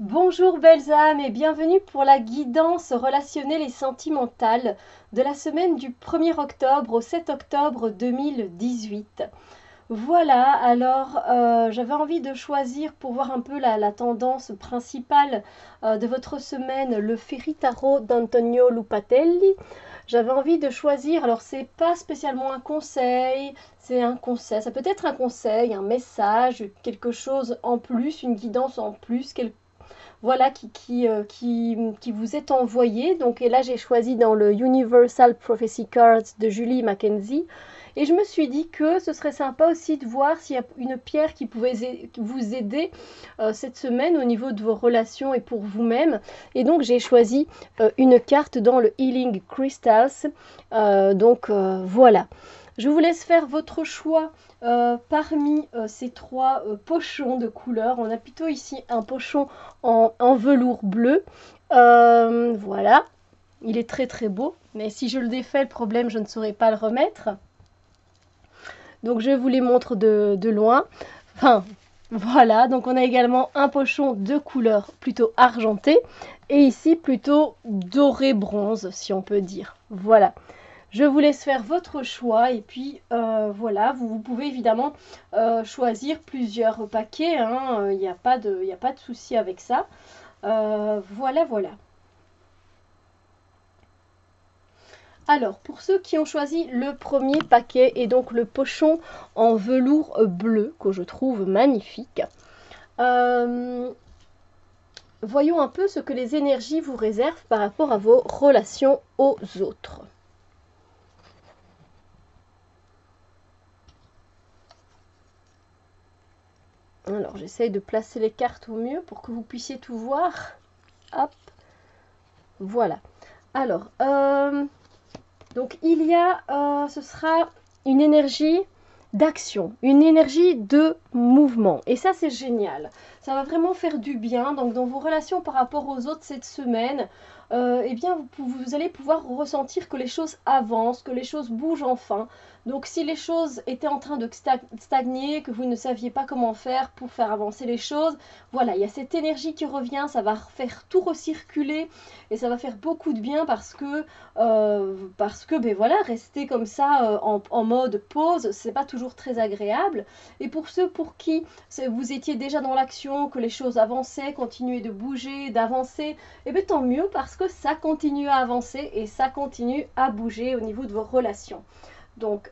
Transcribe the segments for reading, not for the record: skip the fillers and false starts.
Bonjour belles âmes et bienvenue pour la guidance relationnelle et sentimentale de la semaine du 1er octobre au 7 octobre 2018. Voilà, alors j'avais envie de choisir pour voir un peu la tendance principale de votre semaine, le Fairy Tarot d'Antonio Lupatelli. J'avais envie de choisir, alors c'est pas spécialement un conseil, c'est un conseil, ça peut être un conseil, un message, quelque chose en plus, une guidance en plus, voilà, qui vous est envoyé. Donc, et là, j'ai choisi dans le Universal Prophecy Cards de Julie Mackenzie. Et je me suis dit que ce serait sympa aussi de voir s'il y a une pierre qui pouvait vous aider cette semaine au niveau de vos relations et pour vous-même. Et donc, j'ai choisi une carte dans le Healing Crystals. Voilà. Je vous laisse faire votre choix parmi ces trois pochons de couleurs. On a plutôt ici un pochon en velours bleu. Voilà, il est très très beau, mais si je le défais, le problème, je ne saurais pas le remettre. Donc je vous les montre de loin. Enfin, voilà, donc on a également un pochon de couleur plutôt argentée et ici plutôt doré bronze, si on peut dire. Voilà. Je vous laisse faire votre choix et puis voilà, vous pouvez évidemment choisir plusieurs paquets, hein, il n'y a pas de souci avec ça. Voilà, voilà. Alors, pour ceux qui ont choisi le premier paquet et donc le pochon en velours bleu, que je trouve magnifique, voyons un peu ce que les énergies vous réservent par rapport à vos relations aux autres. Alors, j'essaye de placer les cartes au mieux pour que vous puissiez tout voir. Hop, voilà. Alors, donc il y a, ce sera une énergie d'action, une énergie de mouvement. Et ça, c'est génial. Ça va vraiment faire du bien. Donc, dans vos relations par rapport aux autres cette semaine, eh bien, vous allez pouvoir ressentir que les choses avancent, que les choses bougent enfin. Donc, si les choses étaient en train de stagner, que vous ne saviez pas comment faire pour faire avancer les choses, voilà, il y a cette énergie qui revient, ça va faire tout recirculer et ça va faire beaucoup de bien parce que ben voilà, rester comme ça en mode pause, c'est pas toujours très agréable. Et pour ceux pour qui vous étiez déjà dans l'action, que les choses avançaient, continuaient de bouger, d'avancer, et bien tant mieux parce que ça continue à avancer et ça continue à bouger au niveau de vos relations. Donc,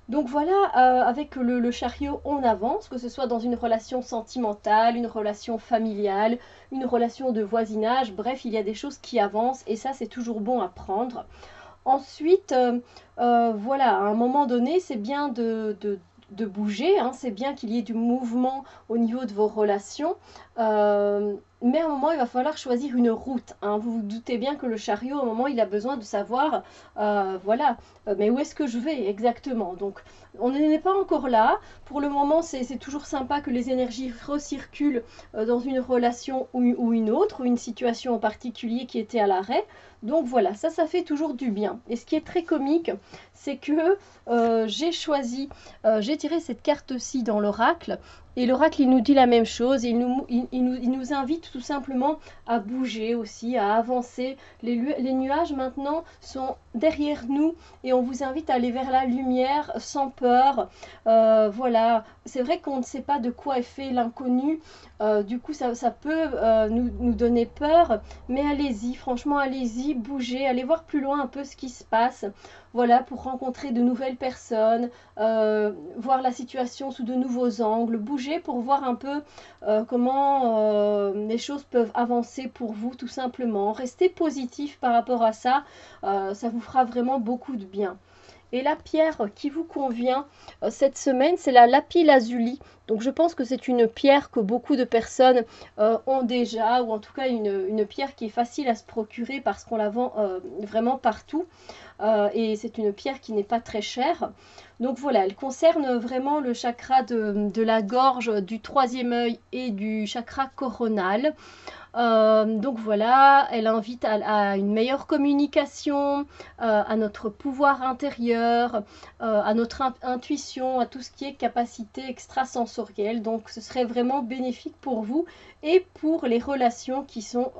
donc voilà, avec le chariot, on avance, que ce soit dans une relation sentimentale, une relation familiale, une relation de voisinage, bref, il y a des choses qui avancent et ça, c'est toujours bon à prendre. Ensuite, voilà, à un moment donné, c'est bien de bouger, hein, c'est bien qu'il y ait du mouvement au niveau de vos relations, mais à un moment, il va falloir choisir une route, hein. Vous vous doutez bien que le chariot, à un moment, il a besoin de savoir, voilà, mais où est-ce que je vais exactement. Donc, on n'est pas encore là. Pour le moment, c'est toujours sympa que les énergies recirculent dans une relation ou une autre, ou une situation en particulier qui était à l'arrêt. Donc voilà, ça fait toujours du bien. Et ce qui est très comique, c'est que j'ai tiré cette carte-ci dans l'oracle. Et l'oracle, il nous dit la même chose. Il nous invite tout simplement à bouger aussi, à avancer. Les nuages maintenant sont derrière nous et on vous invite à aller vers la lumière sans peur. Voilà, c'est vrai qu'on ne sait pas de quoi est fait l'inconnu. Du coup, ça peut nous donner peur. Mais allez-y, franchement, allez-y, bougez, allez voir plus loin un peu ce qui se passe. Voilà, pour rencontrer de nouvelles personnes, voir la situation sous de nouveaux angles, bouger pour voir un peu comment les choses peuvent avancer pour vous, tout simplement. Restez positif par rapport à ça, ça vous fera vraiment beaucoup de bien. Et la pierre qui vous convient cette semaine, c'est la lapis lazuli. Donc je pense que c'est une pierre que beaucoup de personnes ont déjà, ou en tout cas une pierre qui est facile à se procurer parce qu'on la vend vraiment partout. Et c'est une pierre qui n'est pas très chère. Donc voilà, elle concerne vraiment le chakra de la gorge, du troisième œil et du chakra coronal. Donc voilà, elle invite à une meilleure communication, à notre pouvoir intérieur, à notre intuition, à tout ce qui est capacité extrasensorielle. Donc ce serait vraiment bénéfique pour vous et pour les relations qui sont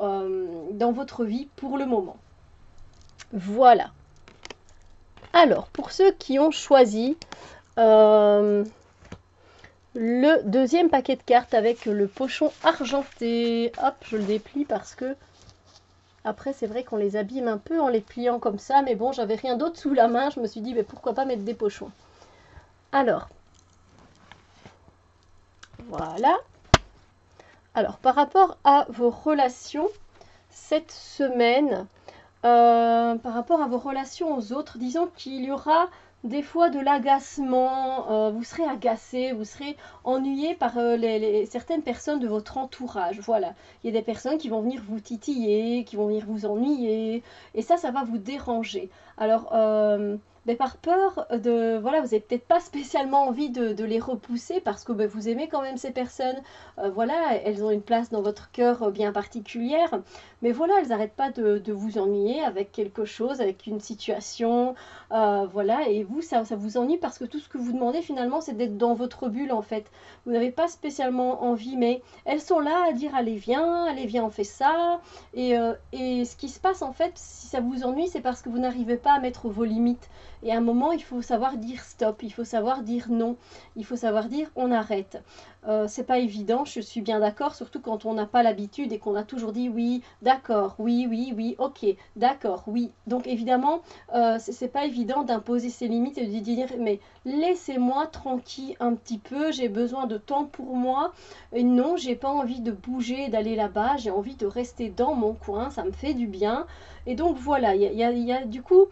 dans votre vie pour le moment. Voilà. Alors, pour ceux qui ont choisi le deuxième paquet de cartes avec le pochon argenté. Hop, je le déplie parce que après c'est vrai qu'on les abîme un peu en les pliant comme ça, mais bon, j'avais rien d'autre sous la main, je me suis dit mais pourquoi pas mettre des pochons. Alors, voilà. Alors, par rapport à vos relations cette semaine, par rapport à vos relations aux autres, disons qu'il y aura des fois de l'agacement, vous serez agacé, vous serez ennuyé par certaines personnes de votre entourage. Voilà, il y a des personnes qui vont venir vous titiller, qui vont venir vous ennuyer, et ça va vous déranger. Alors, mais par peur de, voilà, vous n'avez peut-être pas spécialement envie de les repousser parce que vous aimez quand même ces personnes. Voilà, elles ont une place dans votre cœur bien particulière. Mais voilà, elles n'arrêtent pas de vous ennuyer avec quelque chose, avec une situation. Voilà, et vous, ça vous ennuie parce que tout ce que vous demandez finalement, c'est d'être dans votre bulle en fait. Vous n'avez pas spécialement envie, mais elles sont là à dire allez viens, on fait ça. Et ce qui se passe en fait, si ça vous ennuie, c'est parce que vous n'arrivez pas à mettre vos limites. Et à un moment, il faut savoir dire stop, il faut savoir dire non, il faut savoir dire on arrête. C'est pas évident, je suis bien d'accord, surtout quand on n'a pas l'habitude et qu'on a toujours dit oui, d'accord, oui, oui, oui, ok, d'accord, oui. Donc évidemment, c'est pas évident d'imposer ses limites et de dire mais laissez-moi tranquille un petit peu, j'ai besoin de temps pour moi. Et non, j'ai pas envie de bouger, d'aller là-bas, j'ai envie de rester dans mon coin, ça me fait du bien. Et donc voilà, il y a du coup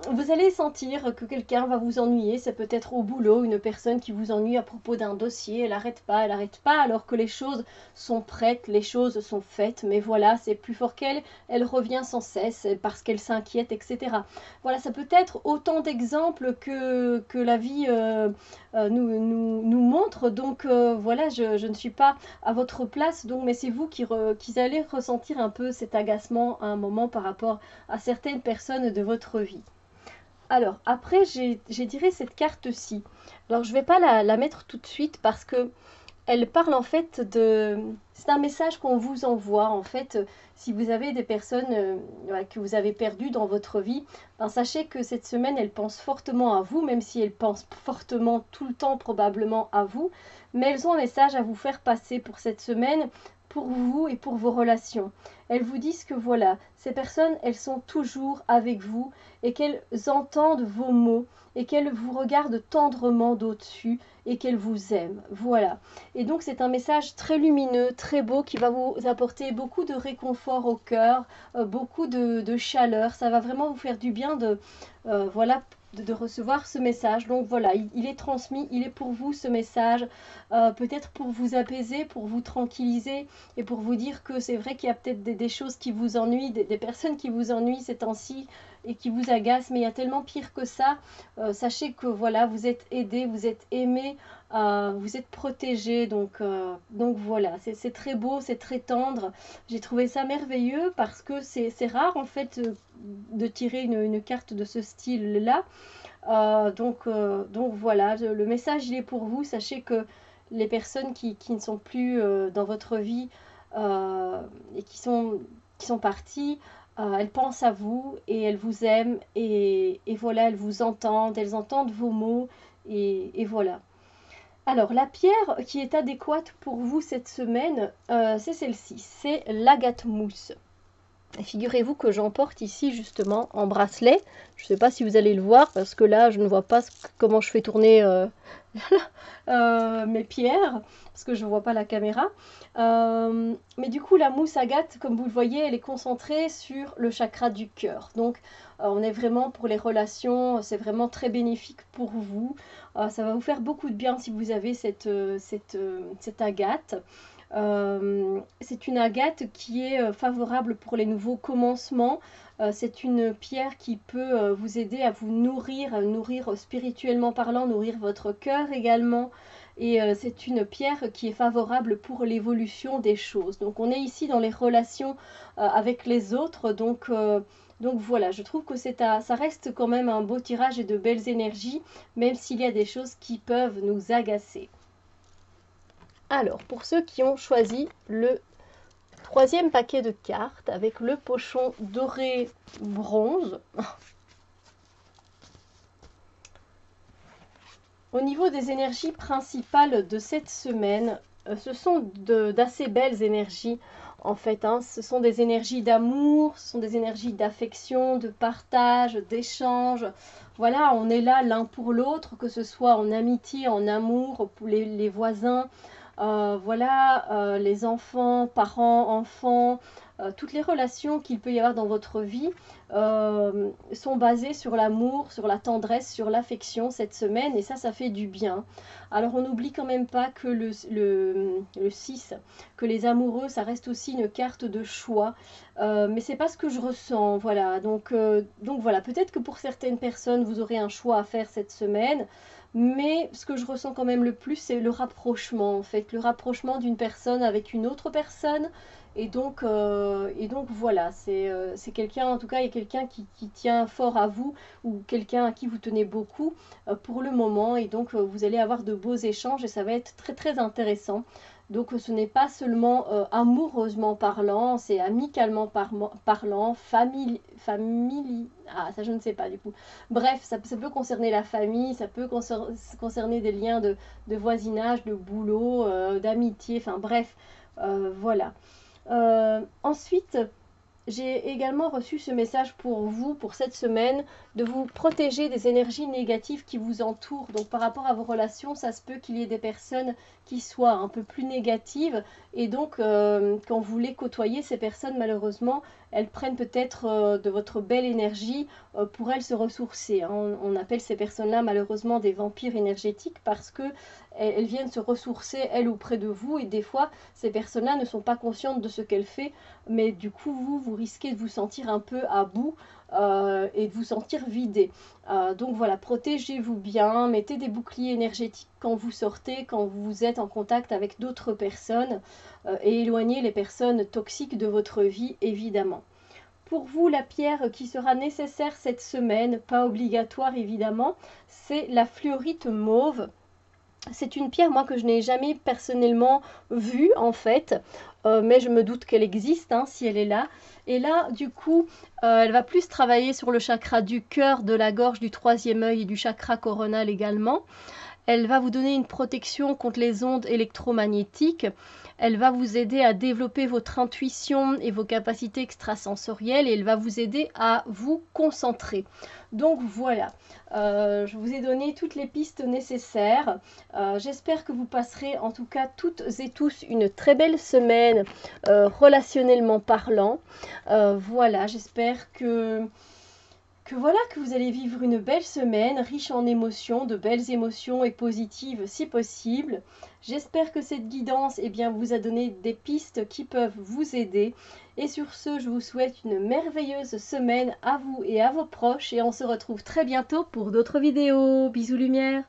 vous allez sentir que quelqu'un va vous ennuyer, c'est peut-être au boulot, une personne qui vous ennuie à propos d'un dossier, elle n'arrête pas, alors que les choses sont prêtes, les choses sont faites, mais voilà, c'est plus fort qu'elle, elle revient sans cesse parce qu'elle s'inquiète, etc. Voilà, ça peut être autant d'exemples que la vie nous montre, donc voilà, je ne suis pas à votre place, donc, mais c'est vous qui allez ressentir un peu cet agacement à un moment par rapport à certaines personnes de votre vie. Alors, après, j'ai tiré cette carte-ci. Alors, je ne vais pas la mettre tout de suite parce que elle parle en fait de... C'est un message qu'on vous envoie. En fait, si vous avez des personnes que vous avez perdues dans votre vie, ben, sachez que cette semaine, elles pensent fortement à vous, même si elles pensent fortement tout le temps probablement à vous. Mais elles ont un message à vous faire passer pour cette semaine, pour vous et pour vos relations. Elles vous disent que voilà, ces personnes, elles sont toujours avec vous et qu'elles entendent vos mots et qu'elles vous regardent tendrement d'au-dessus et qu'elles vous aiment. Voilà. Et donc c'est un message très lumineux, très beau, qui va vous apporter beaucoup de réconfort au cœur, beaucoup de chaleur. Ça va vraiment vous faire du bien voilà, de recevoir ce message. Donc voilà, il est transmis, il est pour vous ce message, peut-être pour vous apaiser, pour vous tranquilliser et pour vous dire que c'est vrai qu'il y a peut-être des choses qui vous ennuient, des personnes qui vous ennuient ces temps-ci et qui vous agacent, mais il y a tellement pire que ça. Sachez que voilà, vous êtes aidés, vous êtes aimés, vous êtes protégés, donc voilà, c'est très beau, c'est très tendre. J'ai trouvé ça merveilleux parce que c'est rare en fait de tirer une carte de ce style-là. Donc voilà, le message il est pour vous. Sachez que les personnes qui ne sont plus dans votre vie et qui sont parties, elles pensent à vous et elles vous aiment et voilà, elles vous entendent, elles entendent vos mots et voilà. Alors, la pierre qui est adéquate pour vous cette semaine, c'est celle-ci, c'est l'agate mousse. Figurez-vous que j'en porte ici justement en bracelet. Je ne sais pas si vous allez le voir parce que là je ne vois pas comment je fais tourner mes pierres, parce que je ne vois pas la caméra. Mais du coup, la mousse agate, comme vous le voyez, elle est concentrée sur le chakra du cœur. Donc, on est vraiment pour les relations, c'est vraiment très bénéfique pour vous. Ça va vous faire beaucoup de bien si vous avez cette agate. C'est une agate qui est favorable pour les nouveaux commencements. C'est une pierre qui peut vous aider à vous nourrir spirituellement parlant, nourrir votre cœur également. Et c'est une pierre qui est favorable pour l'évolution des choses. Donc on est ici dans les relations avec les autres. Donc voilà, je trouve que ça reste quand même un beau tirage et de belles énergies, même s'il y a des choses qui peuvent nous agacer. Alors, pour ceux qui ont choisi le troisième paquet de cartes avec le pochon doré bronze. Au niveau des énergies principales de cette semaine, ce sont d'assez belles énergies en fait. Ce sont des énergies d'amour, ce sont des énergies d'affection, de partage, d'échange. Voilà, on est là l'un pour l'autre, que ce soit en amitié, en amour, pour les voisins. Voilà, les enfants, parents, enfants, toutes les relations qu'il peut y avoir dans votre vie sont basées sur l'amour, sur la tendresse, sur l'affection cette semaine, et ça fait du bien. Alors on n'oublie quand même pas que le 6, que les amoureux, ça reste aussi une carte de choix, mais c'est pas ce que je ressens, voilà. Donc voilà, peut-être que pour certaines personnes, vous aurez un choix à faire cette semaine. Mais ce que je ressens quand même le plus, c'est le rapprochement, en fait, le rapprochement d'une personne avec une autre personne. Et donc voilà, c'est quelqu'un, en tout cas, il y a quelqu'un qui tient fort à vous ou quelqu'un à qui vous tenez beaucoup pour le moment. Et donc, vous allez avoir de beaux échanges et ça va être très, très intéressant. Donc, ce n'est pas seulement amoureusement parlant, c'est amicalement parlant, ah, ça je ne sais pas du coup. Bref, ça peut concerner la famille, ça peut concerner des liens de voisinage, de boulot, d'amitié, enfin bref, voilà. Ensuite, j'ai également reçu ce message pour vous, pour cette semaine, de vous protéger des énergies négatives qui vous entourent. Donc par rapport à vos relations, ça se peut qu'il y ait des personnes qui soient un peu plus négatives. Et donc quand vous les côtoyez, ces personnes, malheureusement, elles prennent peut-être de votre belle énergie pour elles se ressourcer. On appelle ces personnes-là malheureusement des vampires énergétiques parce que elles viennent se ressourcer, elles, auprès de vous. Et des fois, ces personnes-là ne sont pas conscientes de ce qu'elles font. Mais du coup, vous risquez de vous sentir un peu à bout et de vous sentir vidé. Donc voilà, protégez-vous bien, mettez des boucliers énergétiques quand vous sortez, quand vous êtes en contact avec d'autres personnes et éloignez les personnes toxiques de votre vie, évidemment. Pour vous, la pierre qui sera nécessaire cette semaine, pas obligatoire évidemment, c'est la fluorite mauve. C'est une pierre, moi, que je n'ai jamais personnellement vue, en fait, mais je me doute qu'elle existe, si elle est là. Et là, du coup, elle va plus travailler sur le chakra du cœur, de la gorge, du troisième œil et du chakra coronal également. Elle va vous donner une protection contre les ondes électromagnétiques. Elle va vous aider à développer votre intuition et vos capacités extrasensorielles et elle va vous aider à vous concentrer. Donc voilà, je vous ai donné toutes les pistes nécessaires. J'espère que vous passerez en tout cas toutes et tous une très belle semaine relationnellement parlant. Voilà, j'espère que voilà, que vous allez vivre une belle semaine, riche en émotions, de belles émotions et positives si possible. J'espère que cette guidance vous a donné des pistes qui peuvent vous aider. Et sur ce, je vous souhaite une merveilleuse semaine à vous et à vos proches. Et on se retrouve très bientôt pour d'autres vidéos. Bisous lumière!